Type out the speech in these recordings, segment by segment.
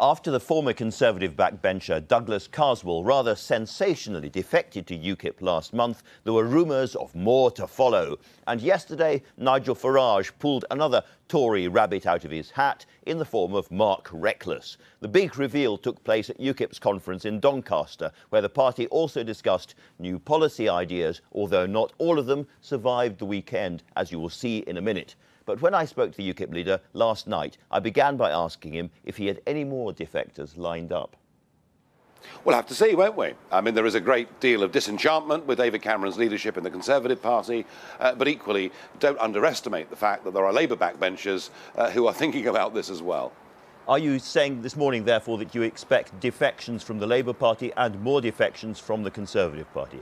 After the former Conservative backbencher Douglas Carswell rather sensationally defected to UKIP last month, there were rumours of more to follow. And yesterday, Nigel Farage pulled another Tory rabbit out of his hat in the form of Mark Reckless. The big reveal took place at UKIP's conference in Doncaster, where the party also discussed new policy ideas, although not all of them survived the weekend, as you will see in a minute. But when I spoke to the UKIP leader last night, I began by asking him if he had any more defectors lined up. We'll have to see, won't we? I mean, there is a great deal of disenchantment with David Cameron's leadership in the Conservative Party, but equally, don't underestimate the fact that there are Labour backbenchers who are thinking about this as well. Are you saying this morning, therefore, that you expect defections from the Labour Party and more defections from the Conservative Party?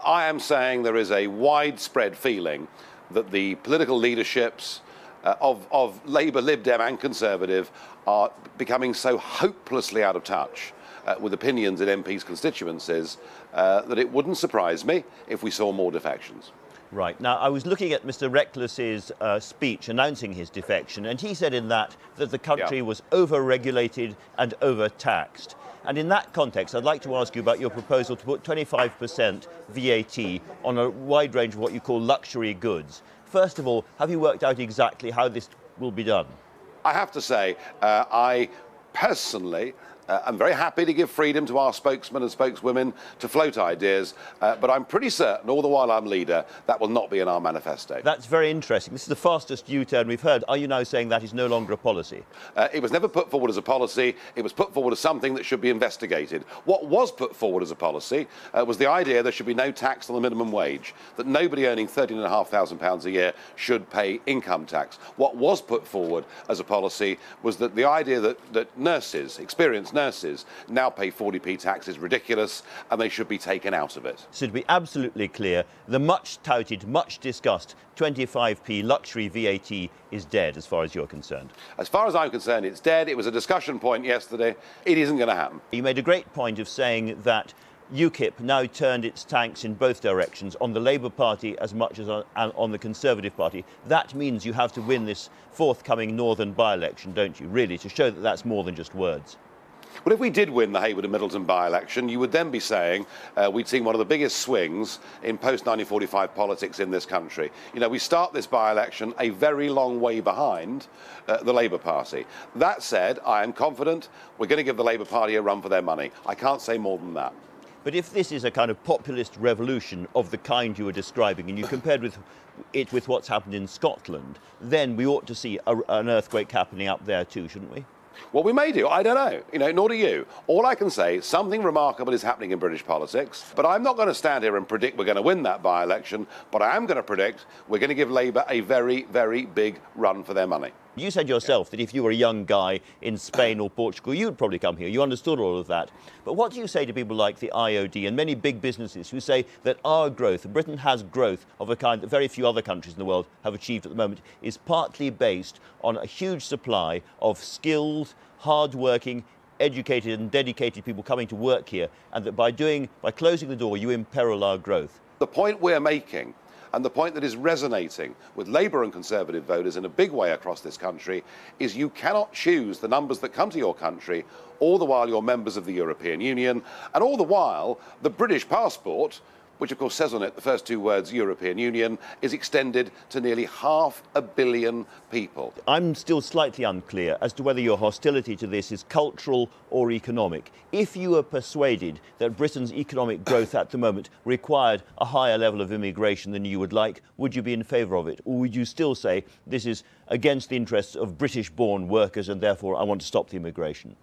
I am saying there is a widespread feeling that the political leaderships of Labour, Lib Dem and Conservative are becoming so hopelessly out of touch with opinions in MPs' constituencies that it wouldn't surprise me if we saw more defections. Right. Now, I was looking at Mr. Reckless's speech announcing his defection, and he said in that the country was over-regulated and overtaxed. And in that context, I'd like to ask you about your proposal to put 25% VAT on a wide range of what you call luxury goods. First of all, have you worked out exactly how this will be done? I have to say, I personally I'm very happy to give freedom to our spokesmen and spokeswomen to float ideas, but I'm pretty certain, all the while I'm leader, that will not be in our manifesto. That's very interesting. This is the fastest U-turn we've heard. Are you now saying that is no longer a policy? It was never put forward as a policy. It was put forward as something that should be investigated. What was put forward as a policy was the idea there should be no tax on the minimum wage, that nobody earning £13,500 a year should pay income tax. What was put forward as a policy was that the idea that nurses, experienced nurses, now pay 40p tax is ridiculous and they should be taken out of it. So to be absolutely clear, the much touted, much discussed 25p luxury VAT is dead as far as you're concerned? As far as I'm concerned, it's dead. It was a discussion point yesterday. It isn't going to happen. You made a great point of saying that UKIP now turned its tanks in both directions, on the Labour Party as much as on the Conservative Party. That means you have to win this forthcoming Northern by-election, don't you, really, to show that that's more than just words? Well, if we did win the Haywood and Middleton by-election, you would then be saying we'd seen one of the biggest swings in post-1945 politics in this country. You know, we start this by-election a very long way behind the Labour Party. That said, I am confident we're going to give the Labour Party a run for their money. I can't say more than that. But if this is a kind of populist revolution of the kind you were describing, and you compared with what's happened in Scotland, then we ought to see an earthquake happening up there too, shouldn't we? Well, we may do. I don't know. You know, nor do you. All I can say, something remarkable is happening in British politics. But I'm not going to stand here and predict we're going to win that by-election. But I am going to predict we're going to give Labour a very, very big run for their money. You said yourself that if you were a young guy in Spain or Portugal, you'd probably come here. You understood all of that. But what do you say to people like the IOD and many big businesses who say that our growth, Britain has growth of a kind that very few other countries in the world have achieved at the moment, is partly based on a huge supply of skilled, hard-working, educated and dedicated people coming to work here, and that by closing the door, you imperil our growth? The point we're making, and the point that is resonating with Labour and Conservative voters in a big way across this country, is you cannot choose the numbers that come to your country all the while you're members of the European Union, and all the while the British passport, which of course says on it the first two words European Union, is extended to nearly 500 million people. I'm still slightly unclear as to whether your hostility to this is cultural or economic. If you were persuaded that Britain's economic growth at the moment required a higher level of immigration than you would like, would you be in favour of it? Or would you still say this is against the interests of British-born workers and therefore I want to stop the immigration?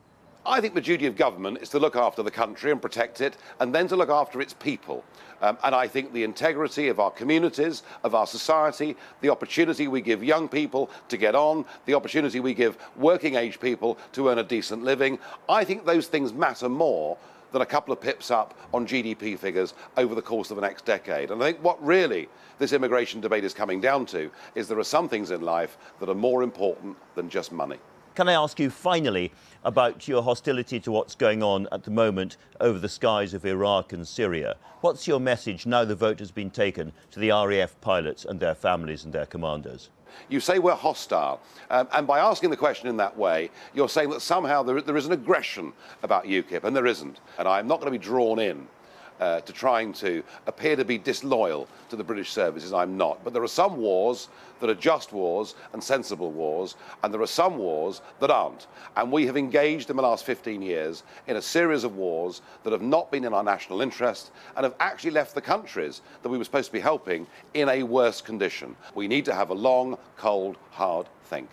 I think the duty of government is to look after the country and protect it, and then to look after its people. And I think the integrity of our communities, of our society, the opportunity we give young people to get on, the opportunity we give working-age people to earn a decent living, I think those things matter more than a couple of pips up on GDP figures over the course of the next decade. And I think what really this immigration debate is coming down to is there are some things in life that are more important than just money. Can I ask you finally about your hostility to what's going on at the moment over the skies of Iraq and Syria? What's your message now the vote has been taken to the RAF pilots and their families and their commanders? You say we're hostile, and by asking the question in that way, you're saying that somehow there is an aggression about UKIP, and there isn't. And I'm not going to be drawn in to trying to appear to be disloyal to the British services. I'm not. But there are some wars that are just wars and sensible wars, and there are some wars that aren't. And we have engaged in the last 15 years in a series of wars that have not been in our national interest and have actually left the countries that we were supposed to be helping in a worse condition. We need to have a long, cold, hard think.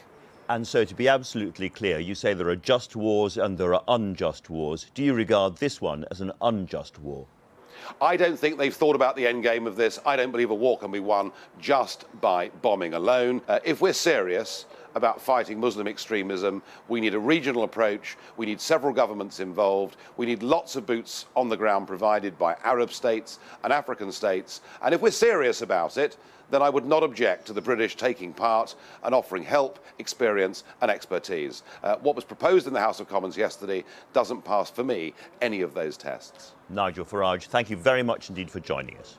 And so, to be absolutely clear, you say there are just wars and there are unjust wars. Do you regard this one as an unjust war? I don't think they've thought about the end game of this. I don't believe a war can be won just by bombing alone. If we're serious about fighting Muslim extremism, we need a regional approach, we need several governments involved, we need lots of boots on the ground provided by Arab states and African states. And if we're serious about it, then I would not object to the British taking part and offering help, experience and expertise. What was proposed in the House of Commons yesterday doesn't pass, for me, any of those tests. Nigel Farage, thank you very much indeed for joining us.